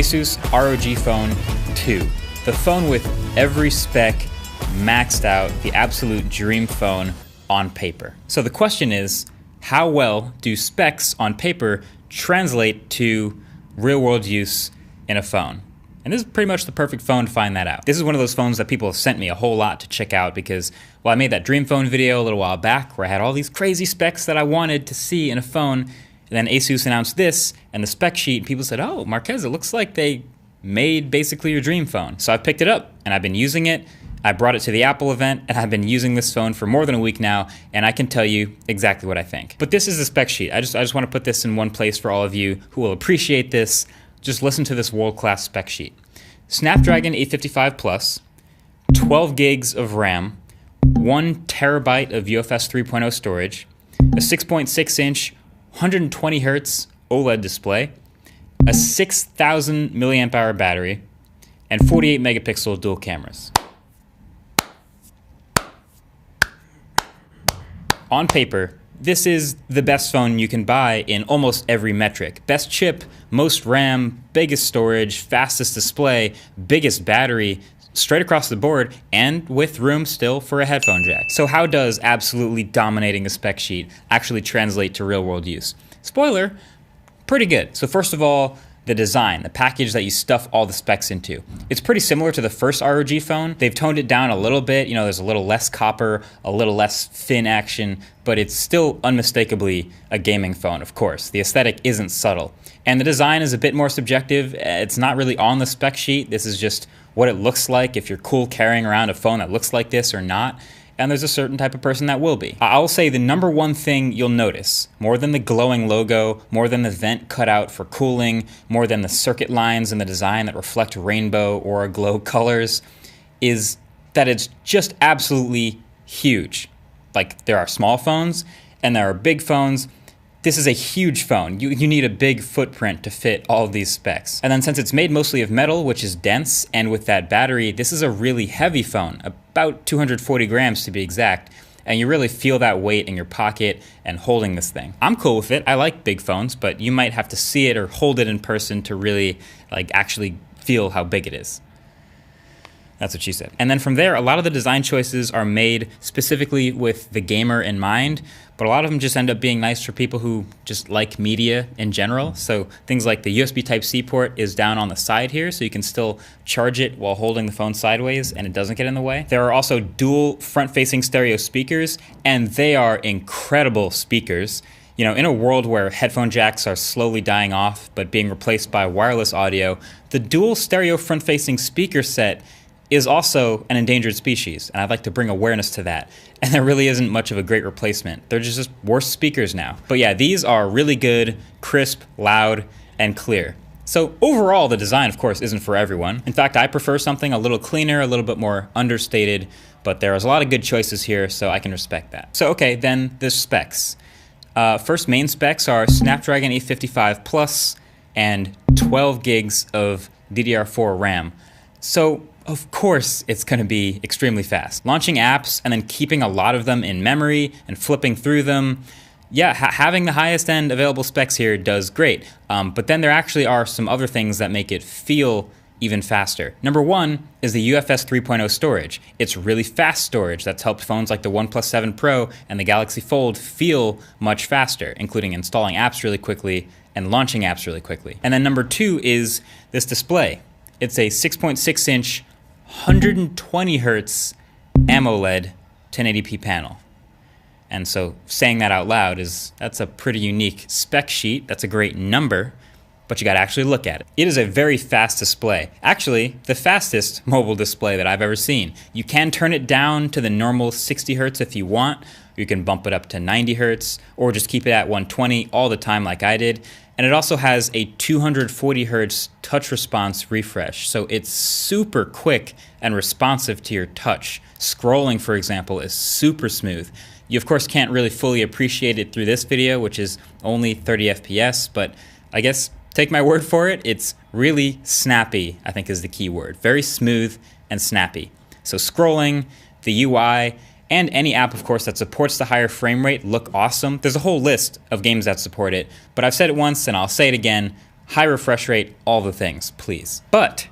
Asus ROG Phone 2, the phone with every spec maxed out, the absolute dream phone on paper. So the question is, how well do specs on paper translate to real-world use in a phone? And this is pretty much the perfect phone to find that out. This is one of those phones that people have sent me a whole lot to check out because, well, I made that dream phone video a little while back where I had all these crazy specs that I wanted to see in a phone, and then Asus announced this and the spec sheet, and people said, oh, Marquez, it looks like they made basically your dream phone. So I picked it up and I've been using it. I brought it to the Apple event and I've been using this phone for more than a week now, and I can tell you exactly what I think. But this is the spec sheet. I just want to put this in one place for all of you who will appreciate this. Just listen to this world-class spec sheet. Snapdragon 855 Plus, 12 gigs of RAM, 1 terabyte of UFS 3.0 storage, a 6.6-inch, 120 hertz OLED display, a 6,000 milliamp hour battery, and 48 megapixel dual cameras. On paper, this is the best phone you can buy in almost every metric. Best chip, most RAM, biggest storage, fastest display, biggest battery, straight across the board, and with room still for a headphone jack. So how does absolutely dominating a spec sheet actually translate to real-world use? Spoiler, pretty good. So first of all, the design, the package that you stuff all the specs into. It's pretty similar to the first ROG phone. They've toned it down a little bit. You know, there's a little less copper, a little less fin action, but it's still unmistakably a gaming phone, of course. The aesthetic isn't subtle. And the design is a bit more subjective. It's not really on the spec sheet. This is just what it looks like if you're cool carrying around a phone that looks like this or not. And there's a certain type of person that will be. I'll say the number one thing you'll notice, more than the glowing logo, more than the vent cutout for cooling, more than the circuit lines in the design that reflect rainbow or glow colors, is that it's just absolutely huge. Like, there are small phones and there are big phones. This is a huge phone. You need a big footprint to fit all of these specs. And then since it's made mostly of metal, which is dense, and with that battery, this is a really heavy phone, about 240 grams to be exact, and you really feel that weight in your pocket and holding this thing. I'm cool with it. I like big phones, but you might have to see it or hold it in person to really actually feel how big it is. That's what she said. And then from there, a lot of the design choices are made specifically with the gamer in mind, but a lot of them just end up being nice for people who just like media in general. So things like the USB Type-C port is down on the side here, so you can still charge it while holding the phone sideways and it doesn't get in the way. There are also dual front-facing stereo speakers, and they are incredible speakers. You know, in a world where headphone jacks are slowly dying off but being replaced by wireless audio, the dual stereo front-facing speaker set is also an endangered species, and I'd like to bring awareness to that. And there really isn't much of a great replacement. They're just worse speakers now. But yeah, these are really good, crisp, loud, and clear. So overall, the design, of course, isn't for everyone. In fact, I prefer something a little cleaner, a little bit more understated, but there's a lot of good choices here, so I can respect that. So okay, then the specs. First main specs are Snapdragon 855 Plus and 12 gigs of DDR4 RAM. So of course it's going to be extremely fast. Launching apps and then keeping a lot of them in memory and flipping through them, yeah, having the highest end available specs here does great. But then there actually are some other things that make it feel even faster. Number one is the UFS 3.0 storage. It's really fast storage that's helped phones like the OnePlus 7 Pro and the Galaxy Fold feel much faster, including installing apps really quickly and launching apps really quickly. And then number two is this display. It's a 6.6-inch, 120 hertz AMOLED 1080p panel. And so saying that out loud that's a pretty unique spec sheet. That's a great number, but you gotta actually look at it. It is a very fast display. Actually, the fastest mobile display that I've ever seen. You can turn it down to the normal 60 hertz if you want. You can bump it up to 90 hertz or just keep it at 120 all the time like I did. And it also has a 240 hertz touch response refresh. So it's super quick and responsive to your touch. Scrolling, for example, is super smooth. You of course can't really fully appreciate it through this video, which is only 30 FPS, but I guess take my word for it, it's really snappy, I think is the key word. Very smooth and snappy. So scrolling, the UI, and any app, of course, that supports the higher frame rate look awesome. There's a whole list of games that support it, but I've said it once and I'll say it again, high refresh rate, all the things, please. But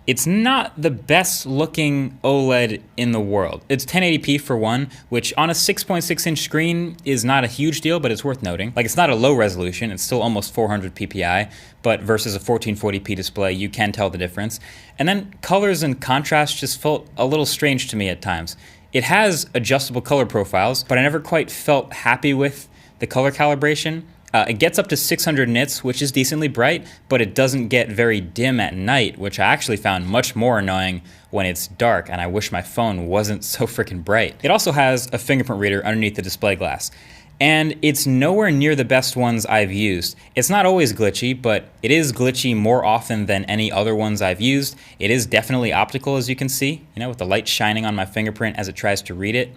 it's not the best looking OLED in the world. It's 1080p for one, which on a 6.6-inch screen is not a huge deal, but it's worth noting. Like, it's not a low resolution, it's still almost 400 ppi, but versus a 1440p display, you can tell the difference. And then colors and contrast just felt a little strange to me at times. It has adjustable color profiles, but I never quite felt happy with the color calibration. It gets up to 600 nits, which is decently bright, but it doesn't get very dim at night, which I actually found much more annoying when it's dark, and I wish my phone wasn't so freaking bright. It also has a fingerprint reader underneath the display glass, and it's nowhere near the best ones I've used. It's not always glitchy, but it is glitchy more often than any other ones I've used. It is definitely optical, as you can see, with the light shining on my fingerprint as it tries to read it.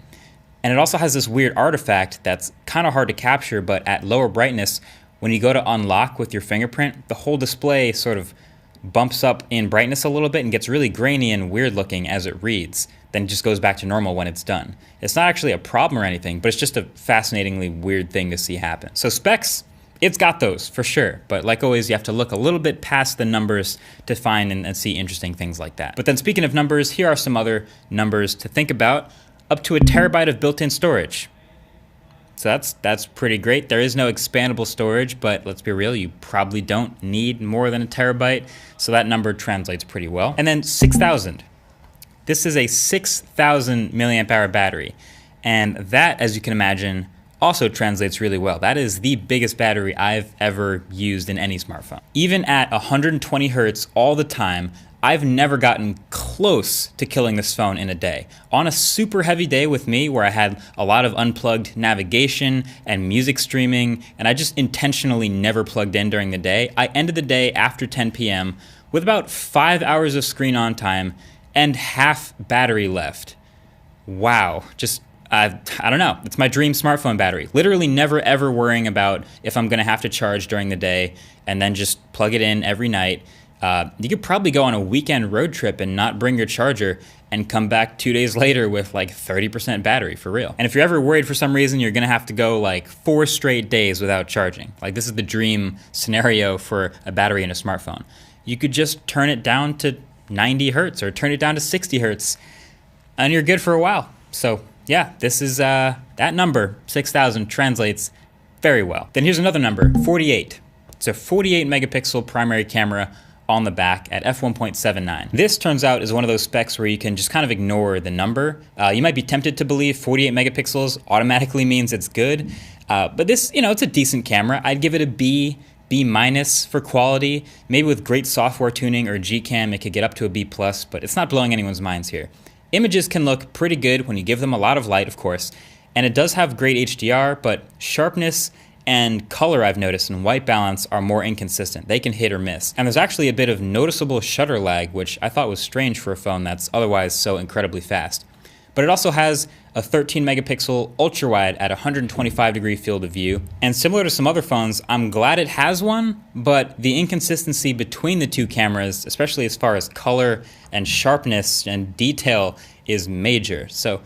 And it also has this weird artifact that's kind of hard to capture, but at lower brightness, when you go to unlock with your fingerprint, the whole display sort of bumps up in brightness a little bit and gets really grainy and weird looking as it reads, then just goes back to normal when it's done. It's not actually a problem or anything, but it's just a fascinatingly weird thing to see happen. So specs, it's got those for sure, but like always, you have to look a little bit past the numbers to find and see interesting things like that. But then speaking of numbers, here are some other numbers to think about. Up to 1 terabyte of built-in storage. So that's pretty great. There is no expandable storage, but let's be real, you probably don't need more than 1 terabyte, so that number translates pretty well. And then 6,000. This is a 6,000 milliamp hour battery, and that, as you can imagine, also translates really well. That is the biggest battery I've ever used in any smartphone. Even at 120 hertz all the time, I've never gotten close to killing this phone in a day. On a super heavy day with me where I had a lot of unplugged navigation and music streaming, and I just intentionally never plugged in during the day, I ended the day after 10 p.m. with about 5 hours of screen on time and half battery left. Wow, just I don't know. It's my dream smartphone battery. Literally never ever worrying about if I'm gonna have to charge during the day and then just plug it in every night. You could probably go on a weekend road trip and not bring your charger and come back 2 days later with like 30% battery, for real. And if you're ever worried for some reason, you're gonna have to go like 4 straight days without charging. Like, this is the dream scenario for a battery in a smartphone. You could just turn it down to 90 hertz or turn it down to 60 hertz and you're good for a while. So yeah, this is, that number, 6,000, translates very well. Then here's another number, 48. It's a 48 megapixel primary camera on the back at f1.79. This turns out is one of those specs where you can just kind of ignore the number. You might be tempted to believe 48 megapixels automatically means it's good, but this, it's a decent camera. I'd give it a B minus for quality. Maybe with great software tuning or Gcam, it could get up to a B plus, but it's not blowing anyone's minds here. Images can look pretty good when you give them a lot of light, of course, and it does have great HDR, but sharpness and color, I've noticed, and white balance are more inconsistent. They can hit or miss. And there's actually a bit of noticeable shutter lag, which I thought was strange for a phone that's otherwise so incredibly fast. But it also has a 13 megapixel ultra wide at 125 degree field of view. And similar to some other phones, I'm glad it has one, but the inconsistency between the two cameras, especially as far as color and sharpness and detail, is major. So,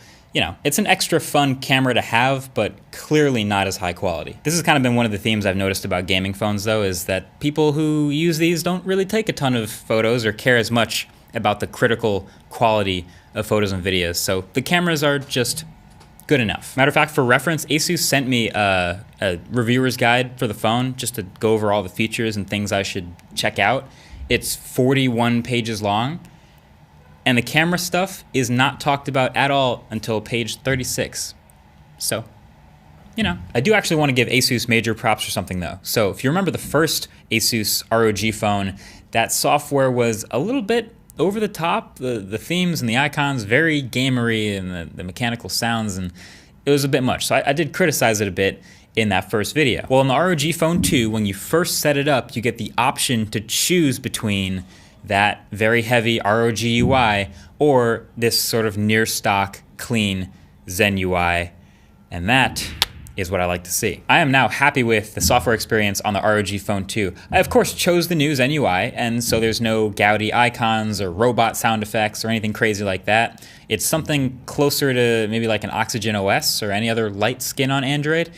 it's an extra fun camera to have, but clearly not as high quality. This has kind of been one of the themes I've noticed about gaming phones, though, is that people who use these don't really take a ton of photos or care as much about the critical quality of photos and videos. So the cameras are just good enough. Matter of fact, for reference, Asus sent me a reviewer's guide for the phone just to go over all the features and things I should check out. It's 41 pages long. And the camera stuff is not talked about at all until page 36. So, I do actually want to give Asus major props for something though. So if you remember the first Asus ROG phone, that software was a little bit over the top. The themes and the icons, very gamery, and the mechanical sounds, and it was a bit much. So I did criticize it a bit in that first video. Well, in the ROG Phone 2, when you first set it up, you get the option to choose between that very heavy ROG UI or this sort of near stock, clean Zen UI, and that is what I like to see. I am now happy with the software experience on the ROG Phone 2. I of course chose the new Zen UI, and so there's no gaudy icons or robot sound effects or anything crazy like that. It's something closer to maybe like an Oxygen OS or any other light skin on Android.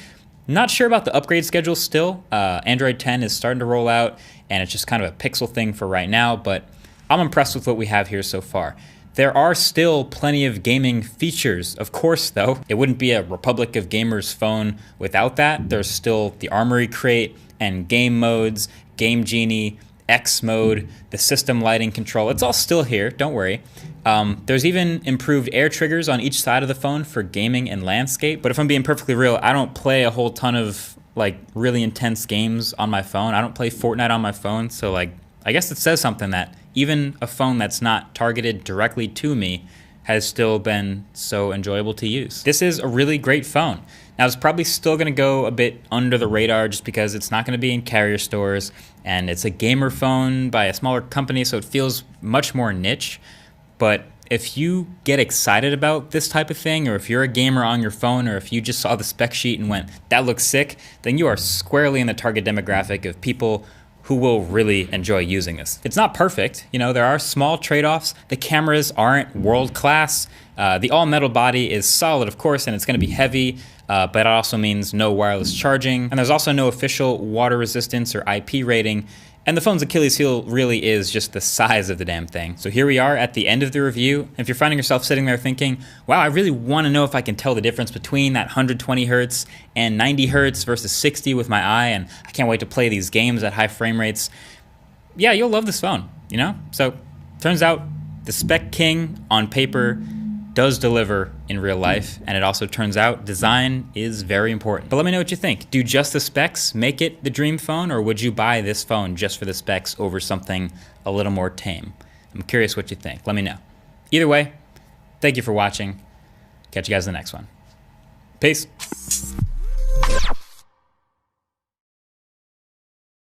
Not sure about the upgrade schedule still. Android 10 is starting to roll out, and it's just kind of a pixel thing for right now, but I'm impressed with what we have here so far. There are still plenty of gaming features, of course, though. It wouldn't be a Republic of Gamers phone without that. There's still the Armory Crate and game modes, Game Genie, X mode, the system lighting control. It's all still here, don't worry. There's even improved air triggers on each side of the phone for gaming and landscape. But if I'm being perfectly real, I don't play a whole ton of like really intense games on my phone. I don't play Fortnite on my phone. So like, I guess it says something that even a phone that's not targeted directly to me has still been so enjoyable to use. This is a really great phone. Now, it's probably still gonna go a bit under the radar just because it's not gonna be in carrier stores, and it's a gamer phone by a smaller company, so it feels much more niche. But if you get excited about this type of thing, or if you're a gamer on your phone, or if you just saw the spec sheet and went, that looks sick, then you are squarely in the target demographic of people who will really enjoy using this. It's not perfect, you know, there are small trade-offs. The cameras aren't world-class. The all-metal body is solid, of course, and it's gonna be heavy, but it also means no wireless charging. And there's also no official water resistance or IP rating. And the phone's Achilles heel really is just the size of the damn thing. So here we are at the end of the review. If you're finding yourself sitting there thinking, wow, I really want to know if I can tell the difference between that 120 hertz and 90 hertz versus 60 with my eye, and I can't wait to play these games at high frame rates. Yeah, you'll love this phone, you know? So turns out the Spec King on paper does deliver in real life, and it also turns out design is very important. But let me know what you think. Do just the specs make it the dream phone, or would you buy this phone just for the specs over something a little more tame? I'm curious what you think. Let me know. Either way, thank you for watching. Catch you guys in the next one. Peace.